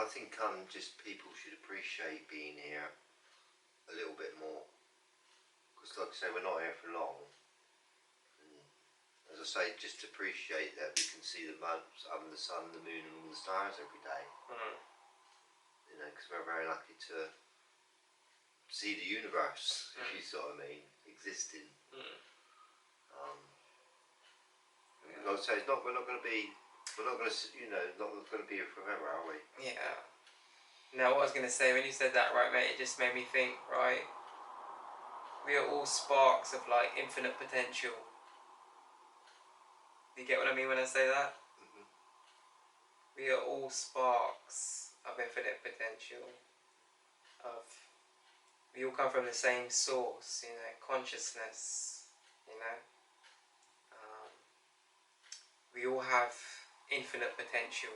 I think just people should appreciate being here a little bit more. Because like I say, we're not here for long. And as I say, just appreciate that we can see the sun, the moon and all the stars every day. You know, because we're very lucky to see the universe, if you see what I mean, existing. Like I say, we're not going to be, not going to be here forever, are we? Yeah. Now, what I was going to say, when you said that, right, mate, it just made me think, right, we are all sparks of, like, infinite potential. Do you get what I mean when I say that? We are all sparks of infinite potential. We all come from the same source, you know, consciousness, you know. We all have infinite potential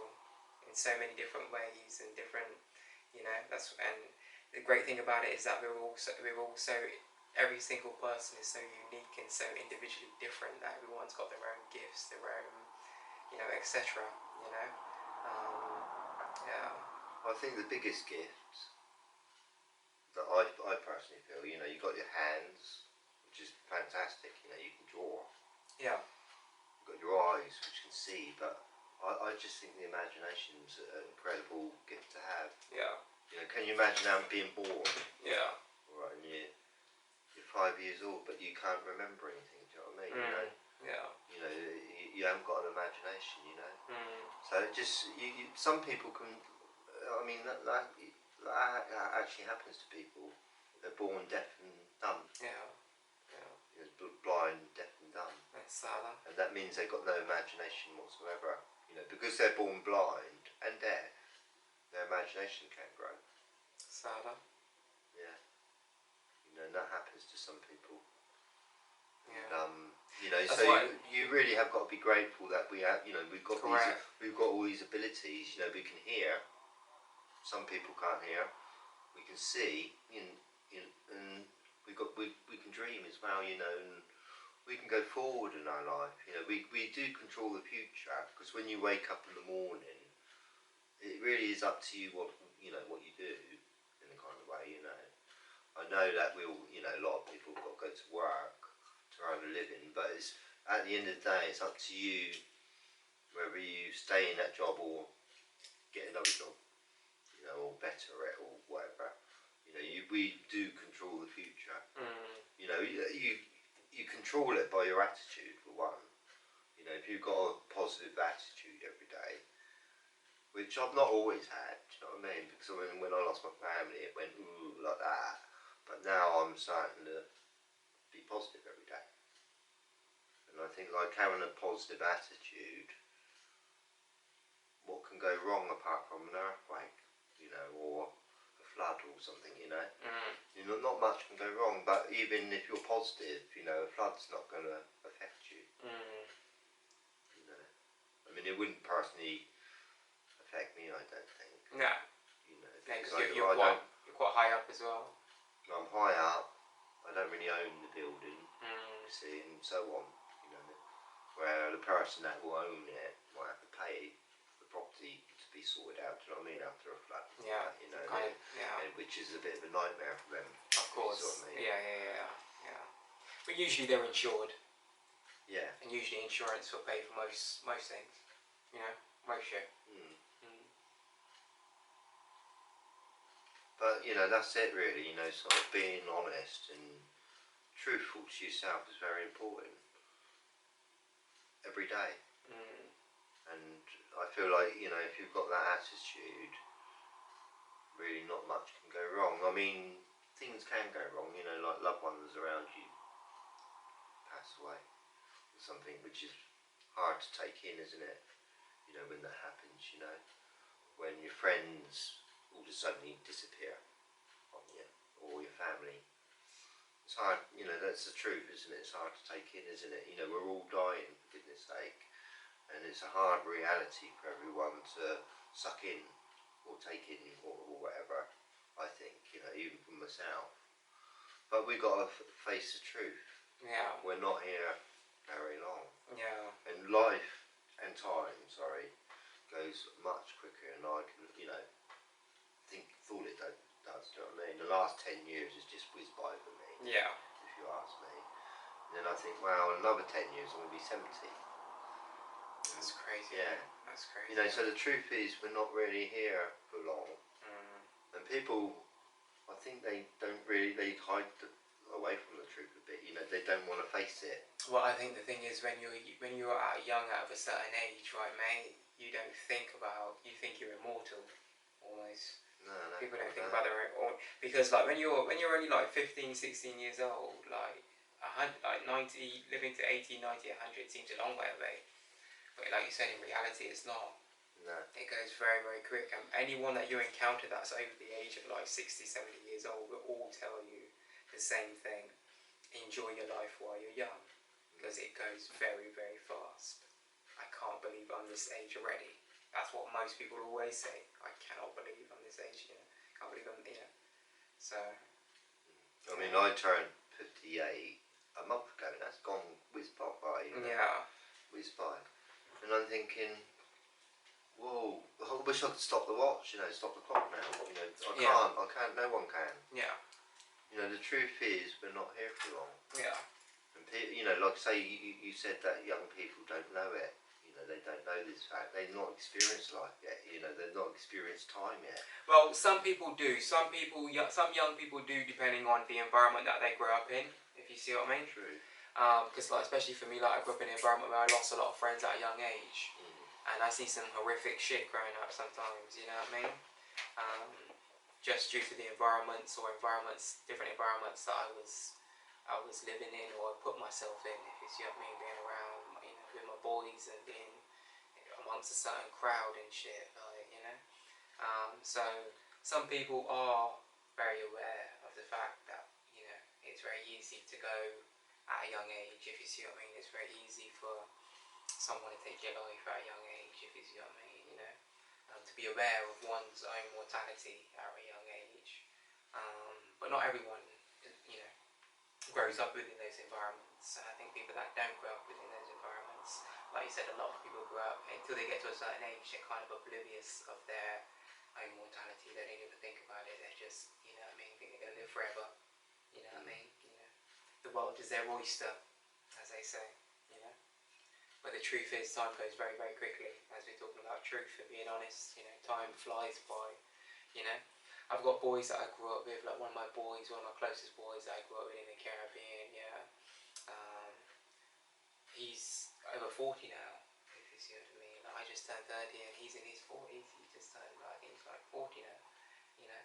in so many different ways and different, you know, and the great thing about it is that we're also every single person is so unique and so individually different that everyone's got their own gifts, their own, you know, etc. You know, yeah. I think the biggest gift that I personally feel, you know, you've got your hands, which is fantastic. You know, you can draw. Yeah. You've got your eyes, which can see, but I just think the imagination's an incredible gift to have. Yeah. You know, can you imagine being born? Yeah. Right, and you're 5 years old, but you can't remember anything. Do you know what I mean? You know. Yeah. You know, you haven't got an imagination. You know. So it just some people can. I mean, that actually happens to people. They're born deaf and dumb. Yeah. You know, blind, deaf and dumb. And that means they've got no imagination whatsoever. You know, because they're born blind and deaf, their imagination can't grow. Yeah. You know, and that happens to some people. Yeah. And, you know, so you really have got to be grateful that we have. You know, we've got all these abilities. You know, we can hear. Some people can't hear. We can see, and we can dream as well. You know, and we can go forward in our life. You know, we do control the future, because when you wake up in the morning, it really is up to you what you do in a kind of way. You know, I know that a lot of people have got to go to work to earn a living, but at the end of the day, it's up to you whether you stay in that job or get another job. You know, or better it, or whatever. You know, we do control the future. You know, you control it by your attitude, for one. You know, if you've got a positive attitude every day, which I've not always had, do you know what I mean? Because when I lost my family, it went ooh like that. But now I'm starting to be positive every day. And I think, like, having a positive attitude, what can go wrong apart from an earthquake? You know, or a flood or something, you know. You know, not much can go wrong, but even if you're positive, you know, a flood's not going to affect you. You know, I mean, it wouldn't personally affect me, I don't think. No. You know, because you're quite high up as well. I'm high up. I don't really own the building, you see, and so on. You know, where the person that will own it might have to pay the property to be sorted out. Do you know what I mean? After a flood. Yeah. You know, which is a bit of a nightmare for them. Of course. You know what I mean? Yeah. But usually they're insured. Yeah. And usually insurance will pay for most things. You know, most shit. But, you know, that's it really, you know, sort of being honest and truthful to yourself is very important. Every day. And I feel like, you know, if you've got that attitude, really not much can go wrong. I mean, things can go wrong, you know, like loved ones around you pass away. Or something which is hard to take in, isn't it? You know, when that happens, you know. When your friends all of a sudden disappear on you, or your family. It's hard, you know, that's the truth, isn't it? It's hard to take in, isn't it? You know, we're all dying, for goodness sake. And it's a hard reality for everyone to suck in, or take in, or whatever, I think, you know, even for myself. But we've got to face the truth. Yeah. We're not here very long. Yeah. And life and time, goes much quicker, and I can, you know, Yeah. if you ask me. And then I think, well, in another 10 years I'm going to be 70. That's crazy. Yeah. That's crazy. You know, so the truth is we're not really here for long. And people, I think they don't really, they hide away from the truth a bit. You know, they don't want to face it. Well, I think the thing is when you're young out of a certain age, right, mate, you don't think about, you think you're immortal, almost. No, people don't think about their own, because like when you're only like 15, 16 years old, like 90, living to 80, 90, 100 seems a long way away. But like you said, in reality, it's not. No. It goes very, very quick. And anyone that you encounter that's over the age of like 60, 70 years old will all tell you the same thing. Enjoy your life while you're young, because it goes very, very fast. I can't believe I'm this age already. That's what most people always say. I cannot believe I'm this age, you know. Can't believe I'm, you know. So. I mean, I turned 58 a month ago. That's gone whiz by. You know? Yeah. Whiz by. And I'm thinking, whoa, I wish I could stop the watch, you know, stop the clock now. You know, I can't, no one can. Yeah. You know, the truth is, we're not here for long. Yeah. And, you know, like say, you said that young people don't know it. You know, they don't know this fact. They've not experienced life yet. You know, they've not experienced time yet. Well, some people do. Some young people do, depending on the environment that they grow up in, if you see what I mean. True. Because like, especially for me, like I grew up in an environment where I lost a lot of friends at a young age. And I see some horrific shit growing up sometimes, you know what I mean? Just due to the environments or different environments that I was living in or put myself in, if you see what I mean, being around, you know, with my boys and being amongst a certain crowd and shit, like, you know. So some people are very aware of the fact that, you know, it's very easy to go at a young age, if you see what I mean. It's very easy for someone to take your life at a young age, if you see what I mean, you know. To be aware of one's own mortality at a young age. But not everyone, you know, grows up within those environments. And I think people that don't grow up within those environments, like you said, a lot of people grow up until they get to a certain age, they're kind of oblivious of their own mortality. They don't even think about it. They're just, you know what I mean, think they're gonna live forever. You know what I mean? You know, the world is their oyster, as they say. You know. But the truth is, time goes very, very quickly. As we're talking about truth and being honest, you know, time flies by. You know, I've got boys that I grew up with, like one of my closest boys that I grew up with in the Caribbean. Yeah, he's over 40 now. If you see what I mean, like, I just turned 30 and he's in his 40s. He just turned, I think he's like 40 now. You know,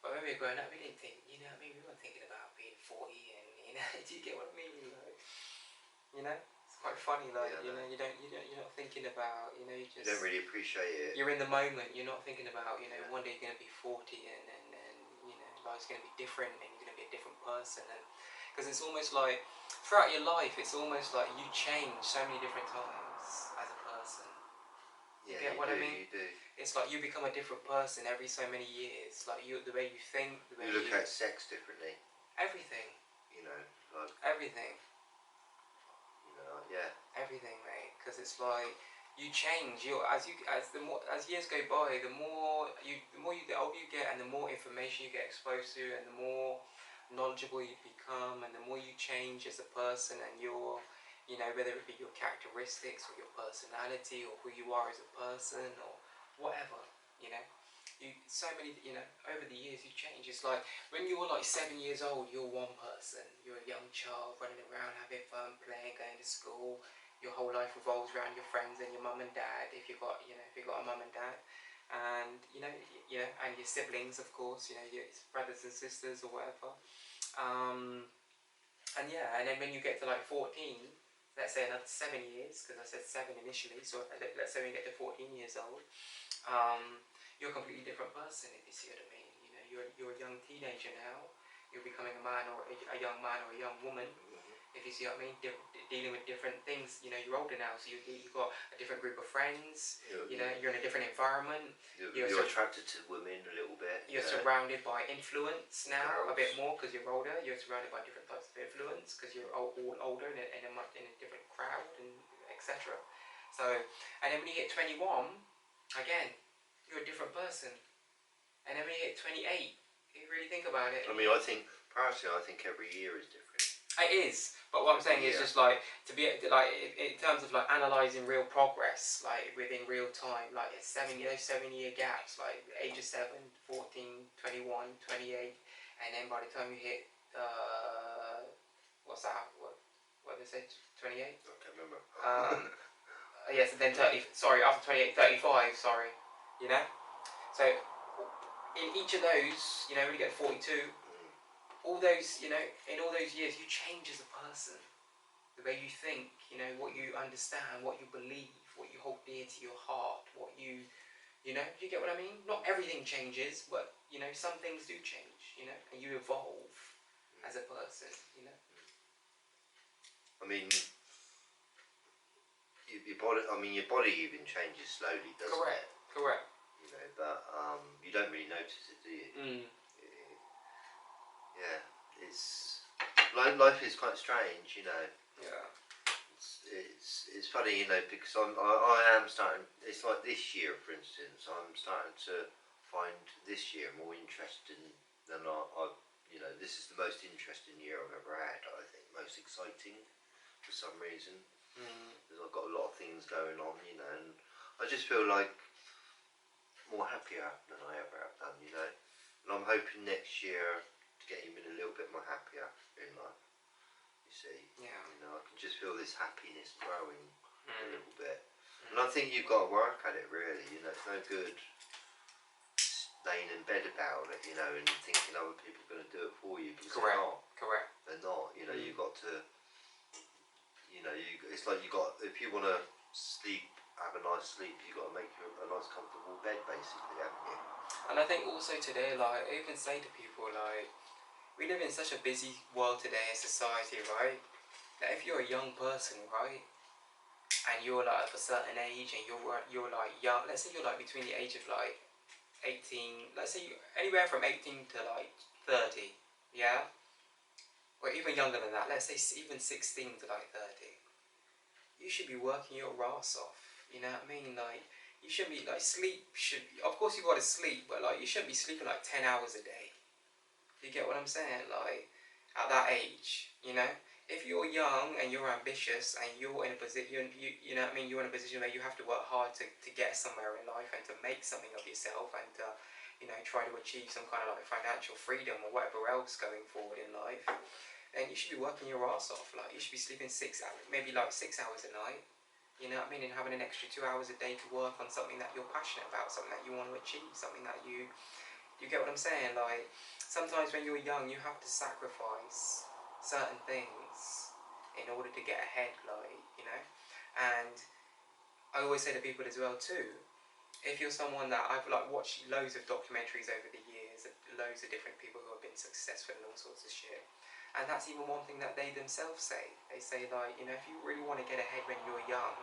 but when we were growing up, we didn't think, you know what I mean, we weren't thinking about being 40 and, you know, do you get what I mean? Like, you know. Quite funny, like, yeah, you're not thinking about, you know, you don't really appreciate it. You're in the moment. You're not thinking about, you know, one day you're going to be 40 and you know, life's going to be different and you're going to be a different person. And because it's almost like throughout your life, it's almost like you change so many different times as a person. You get what I mean? You do. It's like you become a different person every so many years. Like the way you think, the way you look at sex differently. Everything. You know, like everything. Yeah. Everything, mate. Because it's like you change. As years go by, the older you get, and the more information you get exposed to, and the more knowledgeable you become, and the more you change as a person, and your, you know, whether it be your characteristics or your personality or who you are as a person or whatever, you know. Over the years you change. It's like when you're like 7 years old, you're one person. You're a young child running around, having fun, playing, going to school. Your whole life revolves around your friends and your mum and dad, if you've got a mum and dad, and and your siblings, of course, you know, your brothers and sisters or whatever. And then when you get to like 14, let's say another 7 years, because I said 7 initially, so let's say when you get to 14 years old, you're a completely different person, if you see what I mean. You know, you're a young teenager now. You're becoming a man or a young man or a young woman, if you see what I mean. Dealing with different things. You know, you're older now, so you've got a different group of friends. You know, you're in a different environment. You're attracted to women a little bit. You're surrounded by influence now, Girls. a bit more, because you're older. You're surrounded by different types of influence, because you're all older in a different crowd, and etc. So, and then when you hit 21, again, you're a different person. And then when you hit 28, if you really think about it. I mean, I think Personally, I think every year is different. It is, but what I'm saying is just like to be like in terms of like analysing real progress, like within real time, like it's 7 year gaps, like age of 7, 14, 21, 28, and then by the time you hit what's that? What did they say? 28? I can't remember. Yes, and then 30. Sorry, after 28, 35. Sorry, you know. So in each of those, you know, when you get 42. All those, you know, in all those years, you change as a person. The way you think, you know, what you understand, what you believe, what you hold dear to your heart, what you know, do you get what I mean? Not everything changes, but, you know, some things do change, you know, and you evolve as a person, you know. I mean, your body even changes slowly, doesn't it? Correct. You know, but you don't really notice it, do you? Yeah, it's life is quite strange, you know. Yeah. It's funny, you know, because I am starting. It's like this year, for instance, I'm starting to find this year more interesting than you know, this is the most interesting year I've ever had. I think most exciting for some reason. Because I've got a lot of things going on, you know, and I just feel like more happier than I ever have done, you know. And I'm hoping next year to get even a little bit more happier in life. You see, Yeah. you know, I can just feel this happiness growing a little bit, and I think you've got to work at it really. You know, it's no good laying in bed about it, you know, and thinking other people are going to do it for you because they're not. Correct. They're not. You know, you've got to. You know, it's like you got, if you want to sleep, have a nice sleep, you've got to make a nice comfortable bed basically, haven't you? And I think also today, like, I even say to people, like, we live in such a busy world today in society, right? That if you're a young person, right, and you're like of a certain age and you're like young, let's say you're like between the age of like 18, let's say anywhere from 18 to like 30, yeah? Or even younger than that, let's say even 16 to like 30. You should be working your ass off, you know what I mean? Like, you shouldn't be, like, of course you gotta sleep, but like, you shouldn't be sleeping like 10 hours a day. You get what I'm saying? Like, at that age, you know? If you're young and you're ambitious and you're in a position, you know what I mean? You're in a position where you have to work hard to get somewhere in life and to make something of yourself and to, you know, try to achieve some kind of like financial freedom or whatever else going forward in life, then you should be working your ass off. Like, you should be sleeping 6 hours, maybe like 6 hours a night. You know what I mean? And having an extra 2 hours a day to work on something that you're passionate about, something that you want to achieve, something that you get what I'm saying? Like, sometimes when you're young, you have to sacrifice certain things in order to get ahead, like, you know? And I always say to people as well too, if you're someone that I've like watched loads of documentaries over the years of loads of different people who have been successful and all sorts of shit, and that's even one thing that they themselves say. They say, like, you know, if you really want to get ahead when you're young,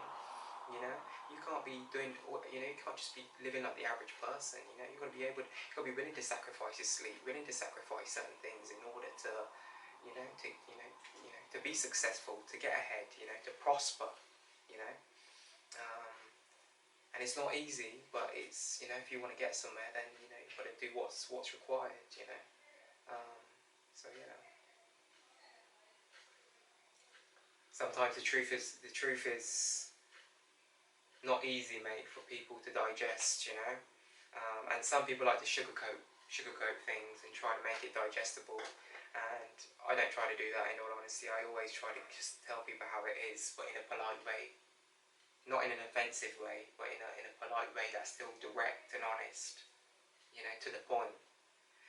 you know, you can't be doing, you know, you can't just be living like the average person. You know, you've got to be willing to sacrifice your sleep, willing to sacrifice certain things in order to, to be successful, to get ahead, you know, to prosper, you know. And it's not easy, but it's, you know, if you want to get somewhere, then, you know, you've got to do what's required, you know. So yeah. Sometimes the truth is not easy, mate, for people to digest, you know. And some people like to sugarcoat things and try to make it digestible. And I don't try to do that, in all honesty. I always try to just tell people how it is, but in a polite way. Not in an offensive way, but in a polite way that's still direct and honest, you know, to the point.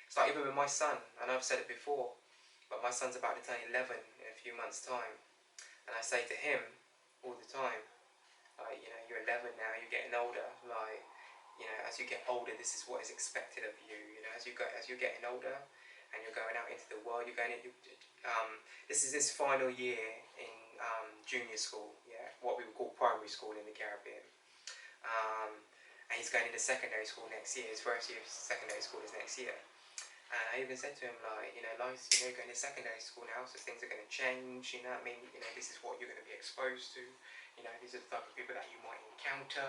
It's like even with my son, and I've said it before, but my son's about to turn 11 in a few months' time. And I say to him all the time, like, you know, you're 11 now, you're getting older, like, you know, as you get older, this is what is expected of you, you know, as you're getting older and you're going out into the world, you're going into, this is his final year in junior school, yeah, what we would call primary school in the Caribbean, and he's going into secondary school next year. His first year of secondary school is next year. And I even said to him, like, you know, life's, you know, going to secondary school now, so things are going to change, you know what I mean? You know, this is what you're going to be exposed to, you know, these are the type of people that you might encounter,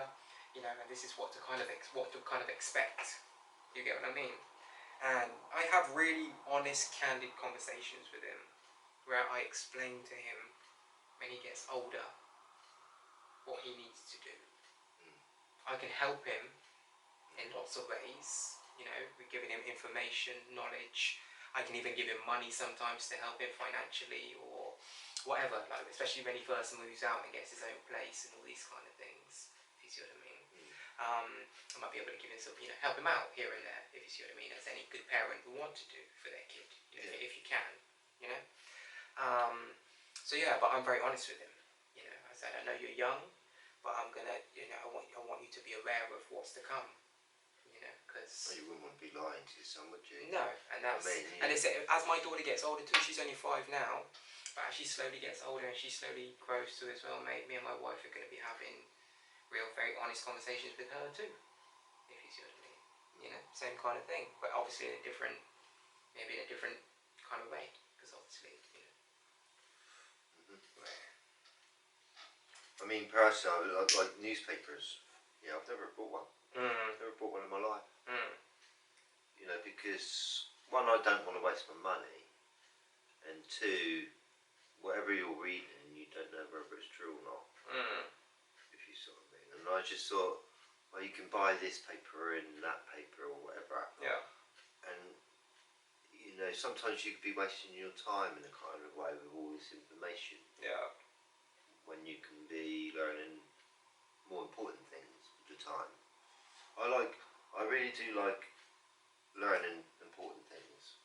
you know, and this is what to kind of expect. You get what I mean? And I have really honest, candid conversations with him where I explain to him when he gets older what he needs to do. I can help him in lots of ways. You know, we're giving him information, knowledge. I can even give him money sometimes to help him financially or whatever, like especially when he first moves out and gets his own place and all these kind of things, if you see what I mean. I might be able to give him some, you know, help him out here and there, if you see what I mean, as any good parent would want to do for their kid, you know, if you can, you know. So yeah, but I'm very honest with him. You know, I said, I know you're young, but I'm gonna, you know, I want you to be aware of what's to come. You know, because you wouldn't want to be lying to your son, would you? No, and that's and it's as my daughter gets older too. She's only 5 now, but as she slowly gets older and she slowly grows too as well, mate. Me and my wife are going to be having real, very honest conversations with her too. If you see what I mean, you know, same kind of thing, but obviously in a different, maybe in a different kind of way, because obviously, you know. I mean, personally, I like newspapers. You know, I've never bought one. Never bought one in my life. You know, because one, I don't want to waste my money, and two, whatever you're reading, you don't know whether it's true or not. If you sort of mean. And I just thought, well, you can buy this paper and that paper or whatever. Yeah. And you know, sometimes you could be wasting your time in a kind of way with all this information. Yeah. When you can be learning more important things at the time. I really do like learning important things,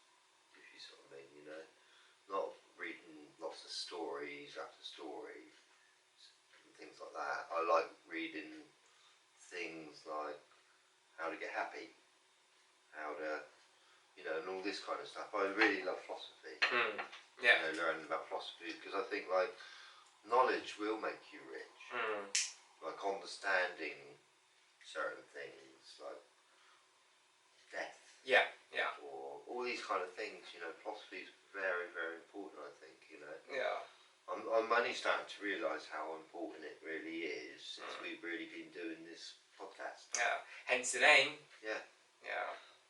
if you sort of mean, you know. Not reading lots of stories after stories and things like that. I like reading things like how to get happy, how to, you know, and all this kind of stuff. I really love philosophy. Yeah. You know, learning about philosophy, because I think like knowledge will make you rich. Like understanding certain things, like death. Yeah. Yeah. Or all these kind of things, you know, philosophy is very, very important, I think, you know. Yeah. I'm only starting to realise how important it really is since we've really been doing this podcast. Yeah. Hence the name. Yeah. Yeah.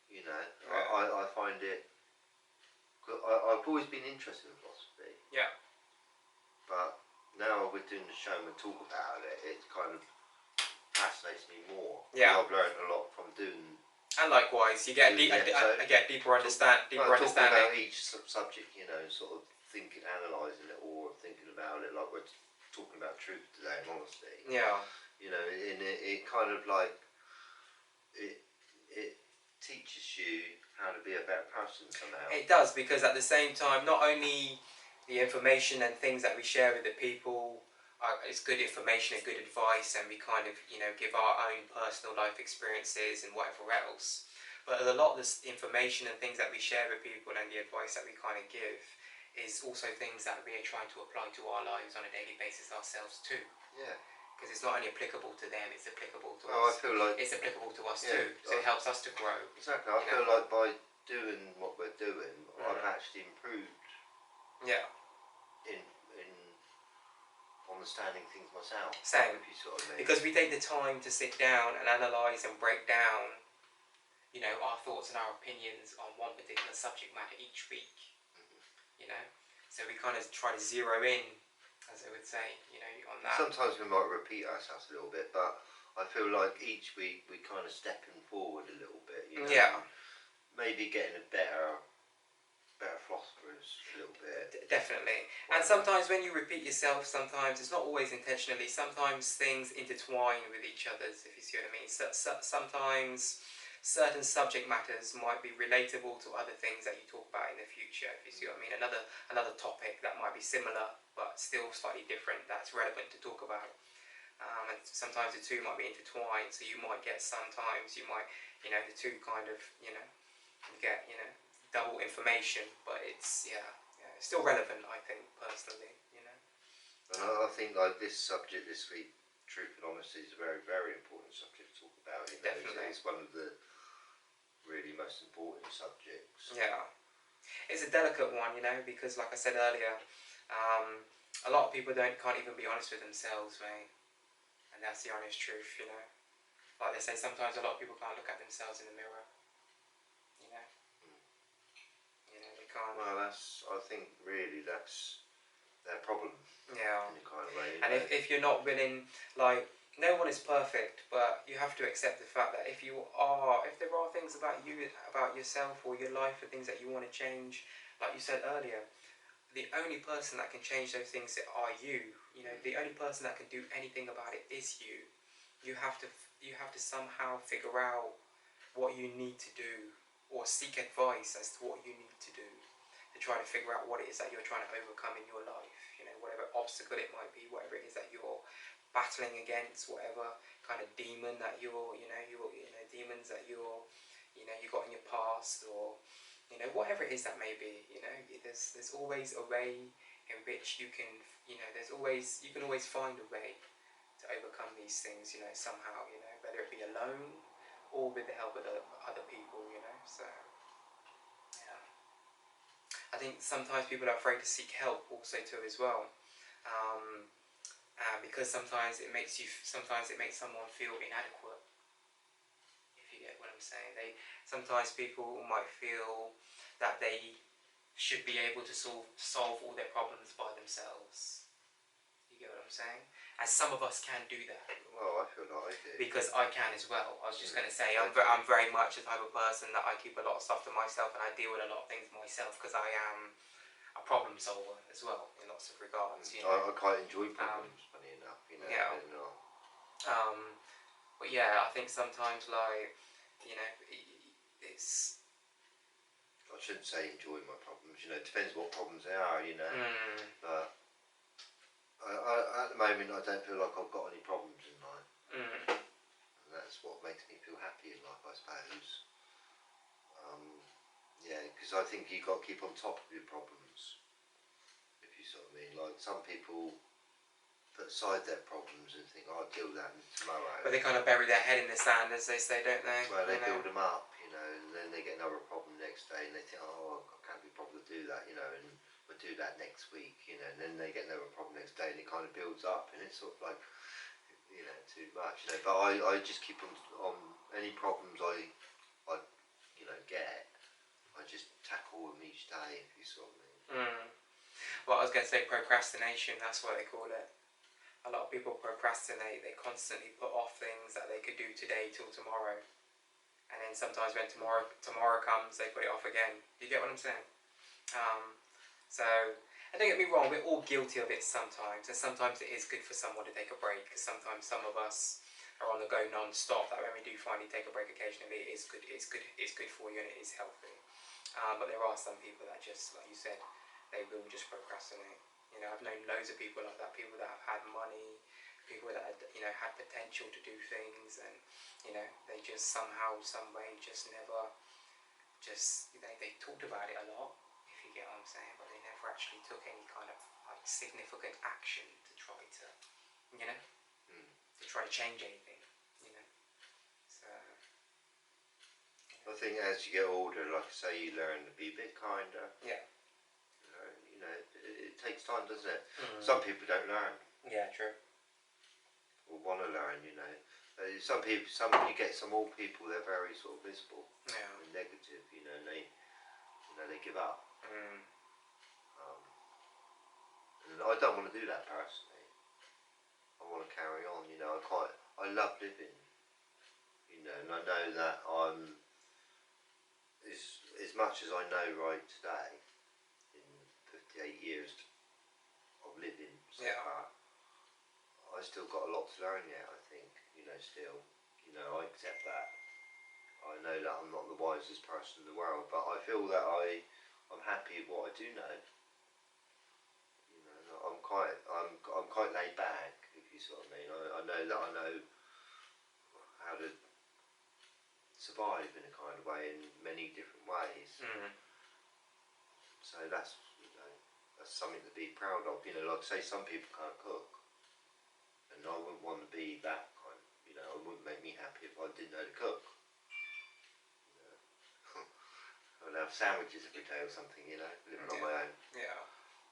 You know, yeah. I find it, I've always been interested in philosophy. Yeah. But now we're doing the show and we talk about it, it kind of fascinates me more. Yeah. I've learned a lot from doing. And likewise, you get I get deeper understanding. About each subject, you know, sort of thinking, analysing it, or thinking about it, like we're talking about truth today and honesty. Yeah. You know, and it kind of like it teaches you how to be a better person somehow. It does, because at the same time, not only the information and things that we share with the people, it's good information and good advice, and we kind of, you know, give our own personal life experiences and whatever else. But a lot of this information and things that we share with people and the advice that we kind of give is also things that we are trying to apply to our lives on a daily basis ourselves too. Yeah. Because it's not only applicable to them, it's applicable to us. I feel like it's applicable to us too, so it helps us to grow. Exactly. I feel like by doing what we're doing, I've actually improved. Yeah. In understanding things myself. Same. If you sort of mean. Because we take the time to sit down and analyse and break down, you know, our thoughts and our opinions on one particular subject matter each week. You know, so we kind of try to zero in, as I would say, you know, on that. Sometimes we might repeat ourselves a little bit, but I feel like each week we kind of stepping forward a little bit. You know? Yeah. Maybe getting a better philosophers a little bit. Definitely. And sometimes when you repeat yourself, sometimes it's not always intentionally. Sometimes things intertwine with each other, if you see what I mean. Sometimes certain subject matters might be relatable to other things that you talk about in the future, if you see what I mean. Another topic that might be similar but still slightly different, that's relevant to talk about. And sometimes the two might be intertwined, so you might get, sometimes you might, you know, the two kind of, you know, get, you know, double information, but it's it's still relevant, I think, personally, you know. And I think like this subject this week, truth and honesty, is a very, very important subject to talk about. You know? Definitely. It's one of the really most important subjects. Yeah, it's a delicate one, you know, because like I said earlier, a lot of people can't even be honest with themselves, mate, and that's the honest truth, you know. Like they say, sometimes a lot of people can't look at themselves in the mirror, you know. can't. Well, I think really that's their problem. Yeah. In a kind of way. And if you're not willing, like, no one is perfect, but you have to accept the fact that if there are things about you, about yourself or your life, or things that you want to change, like you said earlier, the only person that can change those things are you. You know, the only person that can do anything about it is you. You have to somehow figure out what you need to do, or seek advice as to what you need to do, to try to figure out what it is that you're trying to overcome in your life. You know, whatever obstacle it might be, whatever it is that you're battling against, whatever kind of demon that demons that you got in your past, or whatever it is that may be. There's always a way in which you can always find a way to overcome these things, somehow, whether it be alone or with the help of other people, so yeah. I think sometimes people are afraid to seek help also too as well, because sometimes it makes someone feel inadequate, if you get what I'm saying. Sometimes people might feel that they should be able to solve all their problems by themselves. You get what I'm saying? And some of us can do that. Well, I feel like I do. Because I can as well. I was just going to say, I'm very much the type of person that I keep a lot of stuff to myself, and I deal with a lot of things myself, because I am a problem solver as well, in lots of regards. I quite enjoy problems, funny enough. Yeah. But yeah, I think sometimes, like, it's... I shouldn't say enjoy my problems, it depends what problems they are, but at the moment I don't feel like I've got any problems in life, and that's what makes me feel happy in life, I suppose. Yeah, because I think you've got to keep on top of your problems, if you sort of mean. Like, some people put aside their problems and think, I'll deal with that tomorrow. But they kind of bury their head in the sand, as they say, don't they? Well, they build them up, and then they get another problem next day, and they think, oh, I can't be bothered to do that, and we'll do that next week, and then they get another problem next day, and it kind of builds up, and it's sort of like, too much, But I just keep on any problems I get, I just tackle them each day, if you sort of mean. Well, I was going to say procrastination, that's what they call it. A lot of people procrastinate. They constantly put off things that they could do today till tomorrow, and then sometimes when tomorrow comes, they put it off again. Do you get what I'm saying? So, and don't get me wrong, we're all guilty of it sometimes, and sometimes it is good for someone to take a break, because sometimes some of us are on the go non-stop. That when we do finally take a break occasionally, it is good. It's good for you, and it is healthy. But there are some people that just, like you said, they will just procrastinate. I've known loads of people like that, people that have had money, people that had potential to do things, and they just somehow, some way, just never, they talked about it a lot, if you get what I'm saying, but they never actually took any kind of like significant action to try to, to try to change anything, So I think as you get older, like I say, you learn to be a bit kinder. Yeah. It takes time, doesn't it? Some people don't learn. Yeah, true. Or want to learn, Some people, you get some old people, they're very sort of visible, and negative, and they give up. And I don't want to do that personally. I want to carry on, I love living, and I know that I'm, as much as I know right today, in 58 years of living so far, I still got a lot to learn yet, I think, still, I accept that. I know that I'm not the wisest person in the world, but I feel that I'm happy with what I do know. I'm quite laid back, if you sort of mean. I know that I know how to survive in a kind of way, in many different ways. So that's something to be proud of. Like I say, some people can't cook, and I wouldn't want to be that kind. It wouldn't make me happy if I didn't know to cook. I'd have sandwiches every day or something, living on my own. Yeah.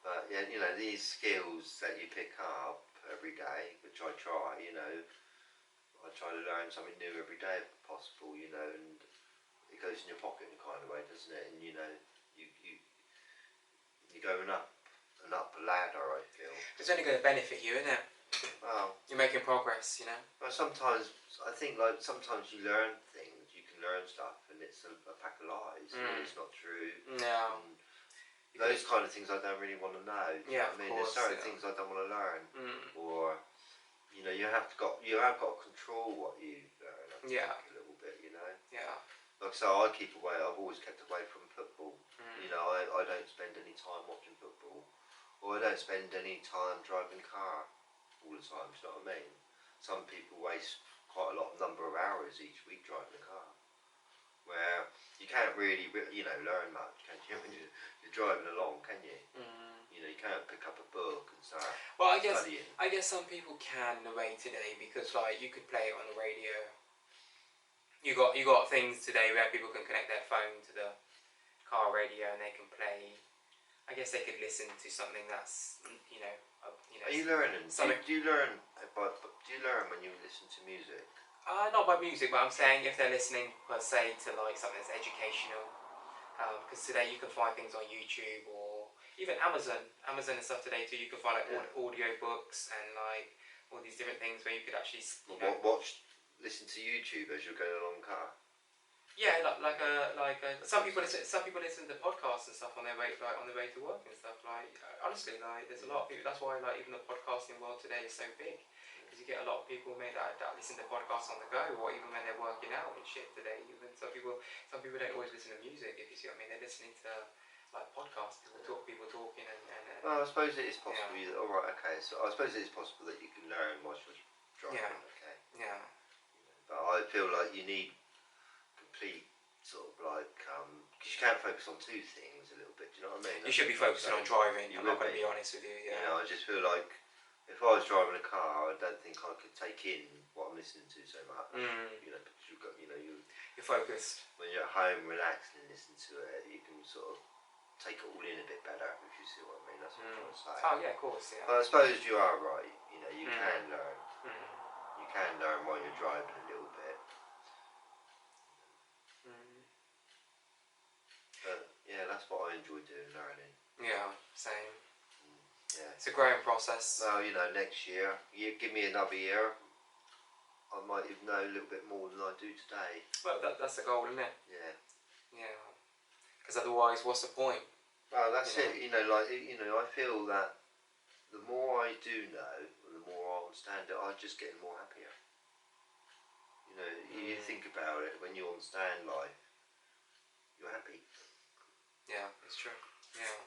But yeah, these skills that you pick up every day, which I try, I try to learn something new every day if possible, and it goes in your pocket in a kind of way, doesn't it? And you you're going up and up a ladder, I feel. It's only going to benefit you, isn't it? Well, you're making progress, you know. Well, sometimes I think like sometimes you learn things, you can learn stuff, and it's a pack of lies. And it's not true. Yeah. And those kind of things I don't really want to know. Yeah, I mean, of course, there's certain things I don't want to learn, or you know, you have got to control what you learn. I think, a little bit, you know. Yeah. Like so, I keep away. I've always kept away from football. You know, I don't spend any time watching football, or I don't spend any time driving a car all the time. Do you know what I mean? Some people waste quite a number of hours each week driving a car, where you can't really, you know, learn much, can you? When you're driving along, can you? You know, you can't pick up a book and start studying. I guess some people can narrate today because, like, you could play it on the radio. You got things today where people can connect their phone to the car radio and they can play. I guess they could listen to something that's, you know. Are you learning? Do you learn when you listen to music? Not by music, but I'm saying if they're listening per se to like something that's educational, because today you can find things on YouTube or even Amazon and stuff today too. You can find like audio books and like all these different things where you could actually listen to YouTube as you're going along the car. Yeah, some people listen to podcasts and stuff on their way to work and stuff. Like honestly, like there's a lot of people. That's why like even the podcasting world today is so big, because you get a lot of people that listen to podcasts on the go, or even when they're working out and shit today. Even some people don't always listen to music. If you see what I mean, they're listening to like podcasts. People talking and. Well, I suppose it is possible. Yeah. All right, okay. So I suppose it is possible that you can learn whilst you're driving. Yeah. Okay. Yeah. But I feel like you need complete sort of like because you can't focus on two things a little bit. Do you know what I mean? You should be focusing on driving. I'm not going to be honest with you. Yeah. You know, I just feel like if I was driving a car, I don't think I could take in what I'm listening to so much. You know, because you've got, you know, you're focused. When you're at home, relaxing and listening to it, you can sort of take it all in a bit better. If you see what I mean, that's what I'm trying to say. Oh yeah, of course. Yeah. But I suppose you are right. You know, you can learn. You can learn while you're driving a little bit. But yeah, that's what I enjoy doing, learning. Yeah, same. Yeah. It's a growing process. Well, you know, next year, you give me another year, I might even know a little bit more than I do today. Well, that's the goal, isn't it? Yeah. Yeah. Because otherwise, what's the point? Well, that's it. You know, like, you know, I feel that the more I do know, the more I understand it, I just get more happier. You know, you think about it, when you understand life, you're happy. Yeah, it's true. Yeah.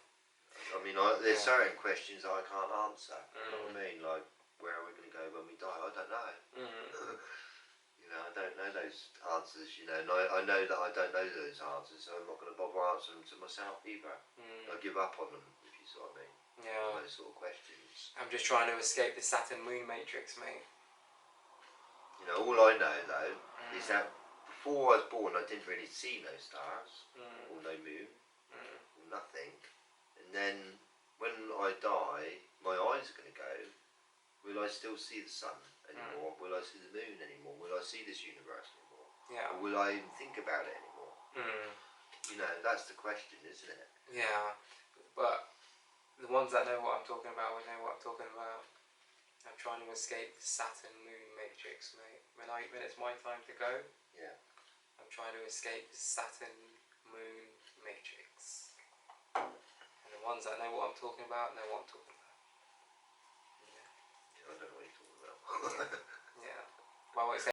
I mean, there's certain questions I can't answer. You know what I mean? Like, where are we going to go when we die? I don't know. You know, I don't know those answers, you know, and I know that I don't know those answers, so I'm not going to bother answering them to myself either. I give up on them, if you see what I mean. Yeah. Those sort of questions. I'm just trying to escape the Saturn moon matrix, mate. You know, all I know, though, is that before I was born, I didn't really see no stars, or no moon, or nothing. And then, when I die, my eyes are going to go. Will I still see the sun anymore? Will I see the moon anymore? Will I see this universe anymore? Yeah. Or will I even think about it anymore? You know, that's the question, isn't it? Yeah. But the ones that know what I'm talking about will know what I'm talking about. I'm trying to escape the Saturn moon matrix, mate. When it's my time to go, I'm trying to escape the Saturn moon matrix. And the ones that know what I'm talking about know what I'm talking about.